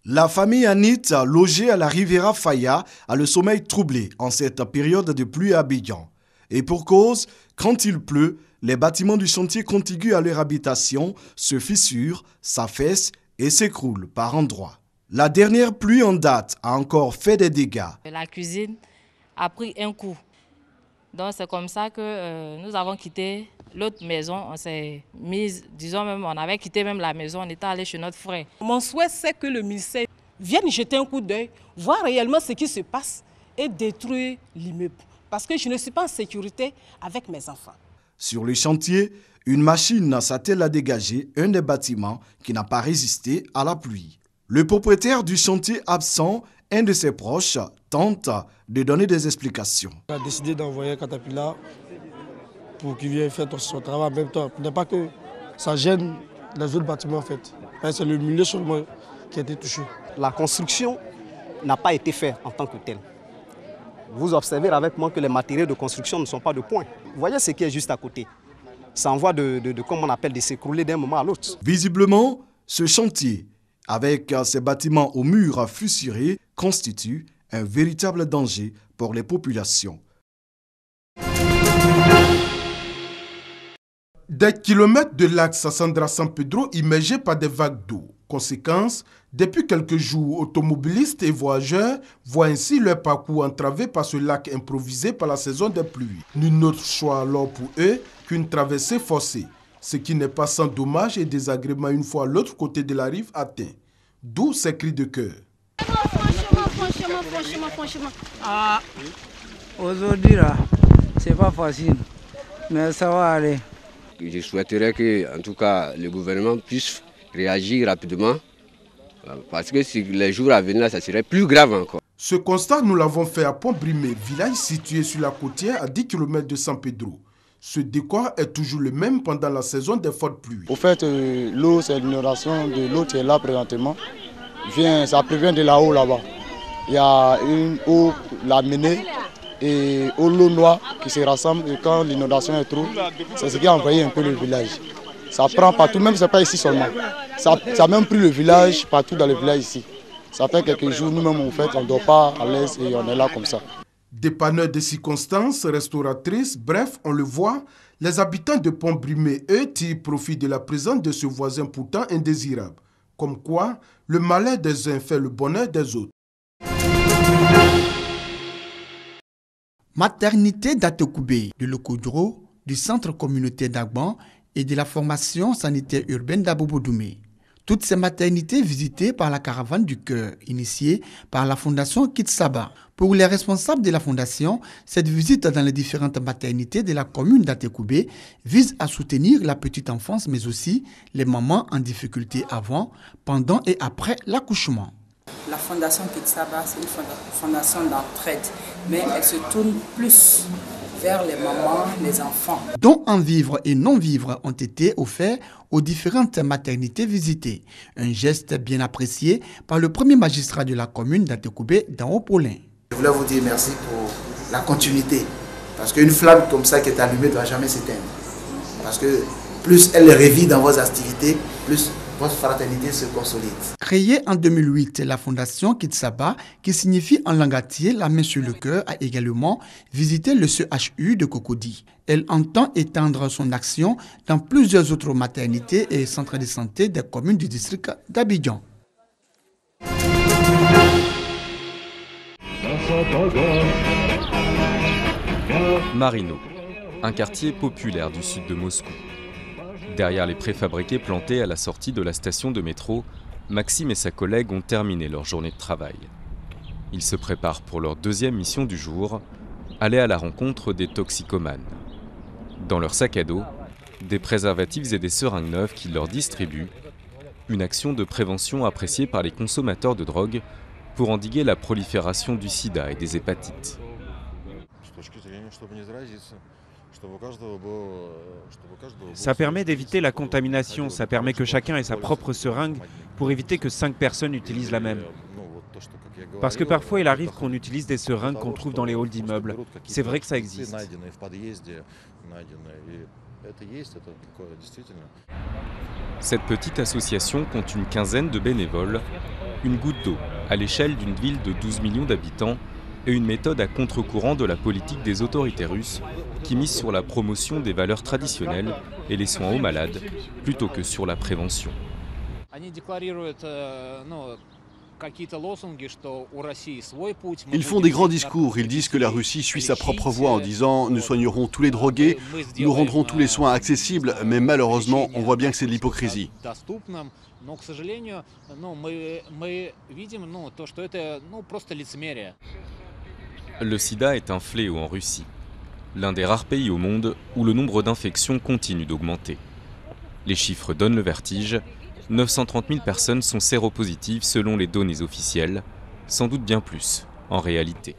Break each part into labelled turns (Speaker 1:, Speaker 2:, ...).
Speaker 1: La famille Anit, logée à la Riviera Faya, a le sommeil troublé en cette période de pluie à Abidjan. Et pour cause, quand il pleut, les bâtiments du chantier contigus à leur habitation se fissurent, s'affaissent et s'écroulent par endroits. La dernière pluie en date a encore fait des dégâts.
Speaker 2: La cuisine a pris un coup. Donc c'est comme ça que nous avons quitté l'autre maison. On s'est mis, disons même, on avait quitté même la maison, on était allé chez notre frère.
Speaker 3: Mon souhait, c'est que le ministère vienne jeter un coup d'œil, voir réellement ce qui se passe et détruire l'immeuble. Parce que je ne suis pas en sécurité avec mes enfants.
Speaker 1: Sur le chantier, une machine s'attelle à dégager un des bâtiments qui n'a pas résisté à la pluie. Le propriétaire du chantier absent, un de ses proches, tente de donner des explications.
Speaker 4: On a décidé d'envoyer un Caterpillar pour qu'il vienne faire son travail en même temps. Pour ne pas que ça gêne les autres bâtiments en fait. C'est le milieu seulement qui a été touché.
Speaker 5: La construction n'a pas été faite en tant que telle. Vous observez avec moi que les matériaux de construction ne sont pas de point. Vous voyez ce qui est juste à côté. Ça envoie comme on appelle, de s'écrouler d'un moment à l'autre.
Speaker 1: Visiblement, ce chantier, avec ses bâtiments aux murs fissurés, constitue un véritable danger pour les populations.
Speaker 6: Des kilomètres de l'axe Sandra-San Pedro immergés par des vagues d'eau. Conséquence, depuis quelques jours, automobilistes et voyageurs voient ainsi leur parcours entravé par ce lac improvisé par la saison des pluies. Nul autre choix alors pour eux qu'une traversée forcée, ce qui n'est pas sans dommages et désagréments une fois l'autre côté de la rive atteint. D'où ces cris de cœur.
Speaker 7: Franchement. Ah, aujourd'hui là, c'est pas facile, mais ça va aller.
Speaker 8: Je souhaiterais que, en tout cas, le gouvernement puisse réagir rapidement, parce que si les jours à venir, ça serait plus grave encore.
Speaker 6: Ce constat, nous l'avons fait à Pont-Brimé, village situé sur la côtière à 10 km de San Pedro. Ce décor est toujours le même pendant la saison des fortes pluies.
Speaker 4: Au fait, l'eau, c'est l'inondation de l'eau qui est là présentement. Ça provient de là-haut, là-bas. Il y a une eau lamenée et l'eau noire qui se rassemble. Et quand l'inondation est trop, c'est ce qui a envahi un peu le village. Ça prend partout, même ce n'est pas ici seulement. Ça a même pris le village, partout dans le village ici. Ça fait quelques jours, nous-mêmes, en fait, on ne dort pas à l'aise et on est là comme ça.
Speaker 6: Dépanneurs de circonstances, restauratrices, bref, on le voit, les habitants de Pont-Brimé, eux, tirent profit de la présence de ce voisin pourtant indésirable. Comme quoi, le malheur des uns fait le bonheur des autres.
Speaker 9: Maternité d'Atekoubé, de l'Okodro, du centre communautaire d'Agban et de la formation sanitaire urbaine d'Abobodoumé. Toutes ces maternités visitées par la caravane du cœur, initiée par la fondation Kitsaba. Pour les responsables de la fondation, cette visite dans les différentes maternités de la commune d'Atekoubé vise à soutenir la petite enfance, mais aussi les mamans en difficulté avant, pendant et après l'accouchement.
Speaker 10: La fondation Kitsaba, c'est une fondation d'entraide, mais elle se tourne plus vers les mamans, les enfants.
Speaker 9: Dont en vivre et non vivre ont été offerts aux différentes maternités visitées. Un geste bien apprécié par le premier magistrat de la commune d'Atekoubé dans Haut-Paulin.
Speaker 11: Je voulais vous dire merci pour la continuité. Parce qu'une flamme comme ça qui est allumée ne doit jamais s'éteindre. Parce que plus elle revit dans vos activités, plus votre fraternité se consolide.
Speaker 9: Créée en 2008, la fondation Kitsaba, qui signifie en langue atié la main sur le cœur, a également visité le CHU de Cocody. Elle entend étendre son action dans plusieurs autres maternités et centres de santé des communes du district d'Abidjan.
Speaker 12: Marino, un quartier populaire du sud de Moscou. Derrière les préfabriqués plantés à la sortie de la station de métro, Maxime et sa collègue ont terminé leur journée de travail. Ils se préparent pour leur deuxième mission du jour, aller à la rencontre des toxicomanes. Dans leur sac à dos, des préservatifs et des seringues neuves qu'ils leur distribuent, une action de prévention appréciée par les consommateurs de drogue pour endiguer la prolifération du sida et des hépatites.
Speaker 13: Ça permet d'éviter la contamination, ça permet que chacun ait sa propre seringue pour éviter que 5 personnes utilisent la même. Parce que parfois il arrive qu'on utilise des seringues qu'on trouve dans les halls d'immeubles. C'est vrai que ça existe.
Speaker 12: Cette petite association compte une quinzaine de bénévoles, une goutte d'eau à l'échelle d'une ville de 12 millions d'habitants et une méthode à contre-courant de la politique des autorités russes qui mise sur la promotion des valeurs traditionnelles et les soins aux malades plutôt que sur la prévention.
Speaker 14: Ils font des grands discours, ils disent que la Russie suit sa propre voie en disant « nous soignerons tous les drogués, nous rendrons tous les soins accessibles », mais malheureusement, on voit bien que c'est de l'hypocrisie.
Speaker 12: Le sida est un fléau en Russie, l'un des rares pays au monde où le nombre d'infections continue d'augmenter. Les chiffres donnent le vertige. 930 000 personnes sont séropositives selon les données officielles, sans doute bien plus en réalité.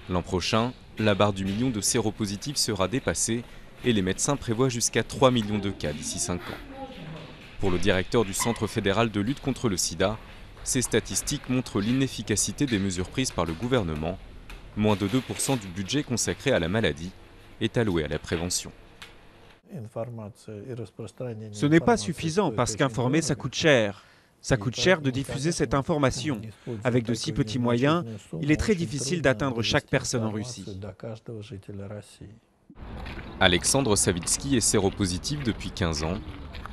Speaker 12: L'an prochain, la barre du million de séropositifs sera dépassée et les médecins prévoient jusqu'à 3 millions de cas d'ici 5 ans. Pour le directeur du Centre fédéral de lutte contre le sida, ces statistiques montrent l'inefficacité des mesures prises par le gouvernement. Moins de 2% du budget consacré à la maladie est alloué à la prévention.
Speaker 13: Ce n'est pas suffisant parce qu'informer, ça coûte cher. Ça coûte cher de diffuser cette information. Avec de si petits moyens, il est très difficile d'atteindre chaque personne en Russie.
Speaker 12: Alexandre Savitsky est séropositif depuis 15 ans.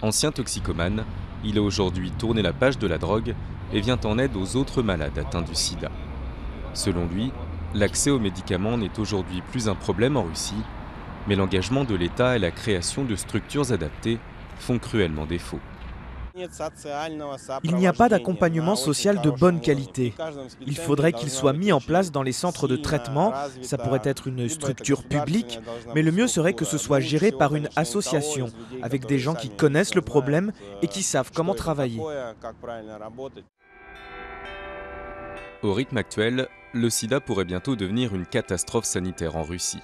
Speaker 12: Ancien toxicomane, il a aujourd'hui tourné la page de la drogue et vient en aide aux autres malades atteints du sida. Selon lui, l'accès aux médicaments n'est aujourd'hui plus un problème en Russie, mais l'engagement de l'État et la création de structures adaptées font cruellement défaut.
Speaker 15: Il n'y a pas d'accompagnement social de bonne qualité. Il faudrait qu'il soit mis en place dans les centres de traitement. Ça pourrait être une structure publique, mais le mieux serait que ce soit géré par une association, avec des gens qui connaissent le problème et qui savent comment travailler.
Speaker 12: Au rythme actuel, le sida pourrait bientôt devenir une catastrophe sanitaire en Russie.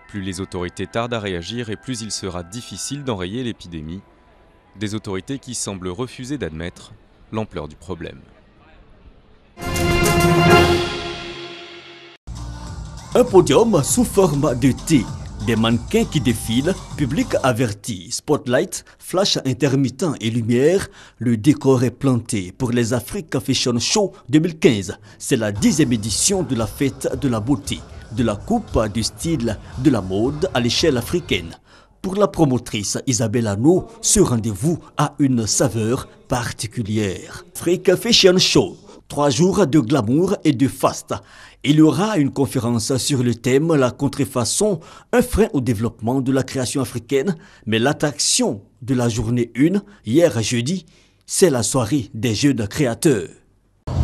Speaker 12: Plus les autorités tardent à réagir et plus il sera difficile d'enrayer l'épidémie. Des autorités qui semblent refuser d'admettre l'ampleur du problème.
Speaker 16: Un podium sous forme de T. Des mannequins qui défilent, public averti, spotlight, flash intermittent et lumière, le décor est planté pour les Africa Fashion Show 2015. C'est la 10e édition de la fête de la beauté, de la coupe du style de la mode à l'échelle africaine. Pour la promotrice Isabelle Hanno, ce rendez-vous a une saveur particulière. Africa Fashion Show, 3 jours de glamour et de faste. Il y aura une conférence sur le thème « La contrefaçon, un frein au développement de la création africaine ». Mais l'attraction de la journée 1, hier jeudi, c'est la soirée des jeunes créateurs.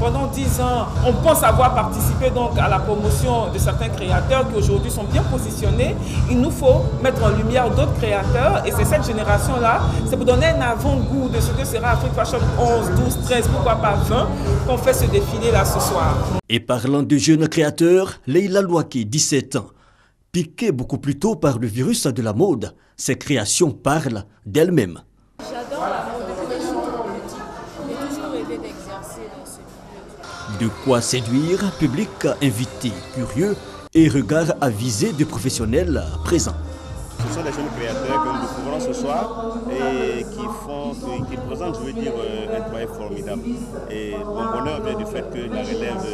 Speaker 17: Pendant 10 ans, on pense avoir participé donc à la promotion de certains créateurs qui aujourd'hui sont bien positionnés. Il nous faut mettre en lumière d'autres créateurs et c'est cette génération-là, c'est pour donner un avant-goût de ce que sera Africa Fashion 11, 12, 13, pourquoi pas 20, qu'on fait ce défilé-là ce soir.
Speaker 16: Et parlant de jeunes créateurs, Leila Louaké, 17 ans, piquée beaucoup plus tôt par le virus de la mode, ses créations parlent d'elle-même.
Speaker 18: J'adore la mode de fashion, j'ai toujours rêvé d'exercer dans ce milieu.
Speaker 16: De quoi séduire, public invité, curieux et regard avisé de professionnels présents.
Speaker 19: Ce sont des jeunes créateurs que nous découvrons ce soir et qui présentent, je veux dire, un travail formidable. Et mon bonheur vient du fait que la relève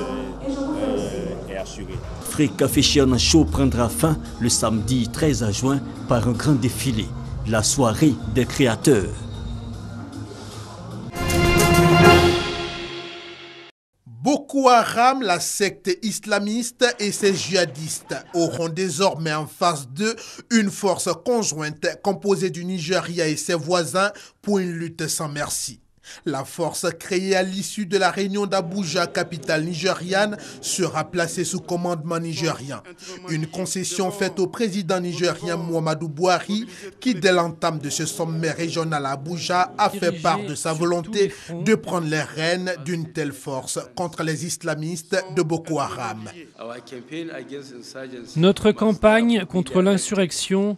Speaker 19: est assurée.
Speaker 16: Africa Fashion Show prendra fin le samedi 13 juin par un grand défilé, la soirée des créateurs.
Speaker 6: Boko Haram, la secte islamiste et ses djihadistes auront désormais en face d'eux une force conjointe composée du Nigeria et ses voisins pour une lutte sans merci. La force créée à l'issue de la réunion d'Abuja, capitale nigériane, sera placée sous commandement nigérien. Une concession faite au président nigérien Muhammadu Buhari, qui dès l'entame de ce sommet régional à Abuja a fait part de sa volonté de prendre les rênes d'une telle force contre les islamistes de Boko Haram.
Speaker 20: Notre campagne contre l'insurrection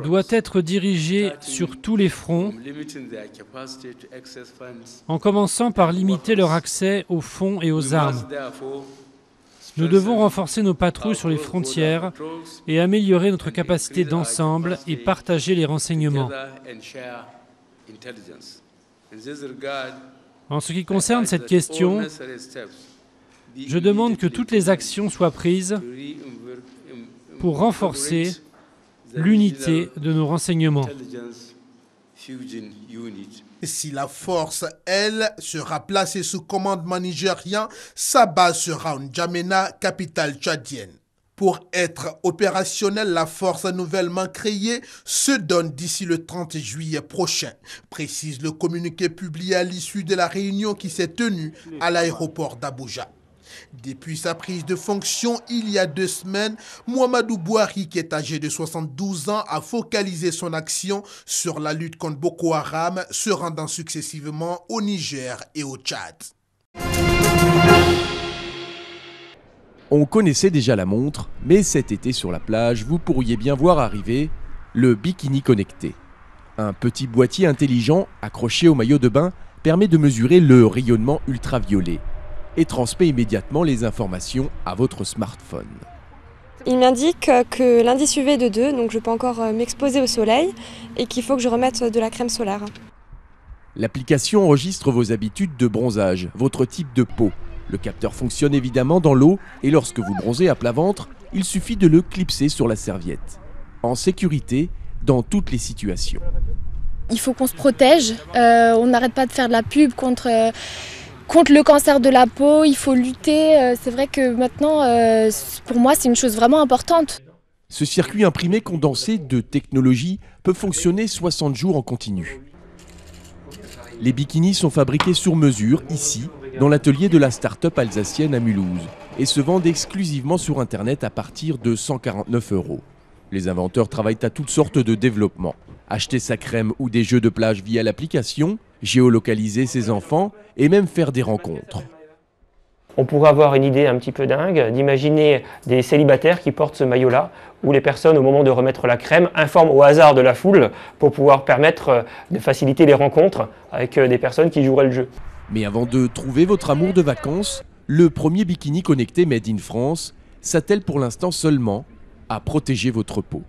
Speaker 20: doit être dirigée sur tous les fronts, en commençant par limiter leur accès aux fonds et aux armes. Nous devons renforcer nos patrouilles sur les frontières et améliorer notre capacité d'ensemble et partager les renseignements. En ce qui concerne cette question, je demande que toutes les actions soient prises pour renforcer l'unité de nos renseignements.
Speaker 6: Si la force, elle, sera placée sous commandement nigérien, sa base sera en N'Djamena, capitale tchadienne. Pour être opérationnelle, la force nouvellement créée se donne d'ici le 30 juillet prochain, précise le communiqué publié à l'issue de la réunion qui s'est tenue à l'aéroport d'Abuja. Depuis sa prise de fonction il y a 2 semaines, Muhammadu Buhari, qui est âgé de 72 ans, a focalisé son action sur la lutte contre Boko Haram, se rendant successivement au Niger et au Tchad.
Speaker 21: On connaissait déjà la montre, mais cet été sur la plage, vous pourriez bien voir arriver le bikini connecté. Un petit boîtier intelligent accroché au maillot de bain permet de mesurer le rayonnement ultraviolet et transmet immédiatement les informations à votre smartphone.
Speaker 22: Il m'indique que l'indice UV est de 2, donc je peux encore m'exposer au soleil et qu'il faut que je remette de la crème solaire.
Speaker 21: L'application enregistre vos habitudes de bronzage, votre type de peau. Le capteur fonctionne évidemment dans l'eau et lorsque vous bronzez à plat ventre, il suffit de le clipser sur la serviette. En sécurité, dans toutes les situations.
Speaker 23: Il faut qu'on se protège, on n'arrête pas de faire de la pub contre le cancer de la peau, il faut lutter. C'est vrai que maintenant, pour moi, c'est une chose vraiment importante.
Speaker 21: Ce circuit imprimé condensé de technologie peut fonctionner 60 jours en continu. Les bikinis sont fabriqués sur mesure, ici, dans l'atelier de la start-up alsacienne à Mulhouse, et se vendent exclusivement sur Internet à partir de 149 €. Les inventeurs travaillent à toutes sortes de développements. Acheter sa crème ou des jeux de plage via l'application, géolocaliser ses enfants et même faire des rencontres.
Speaker 24: On pourrait avoir une idée un petit peu dingue d'imaginer des célibataires qui portent ce maillot-là, où les personnes, au moment de remettre la crème, informent au hasard de la foule pour pouvoir permettre de faciliter les rencontres avec des personnes qui joueraient le jeu.
Speaker 21: Mais avant de trouver votre amour de vacances, le premier bikini connecté Made in France s'attelle pour l'instant seulement à protéger votre peau.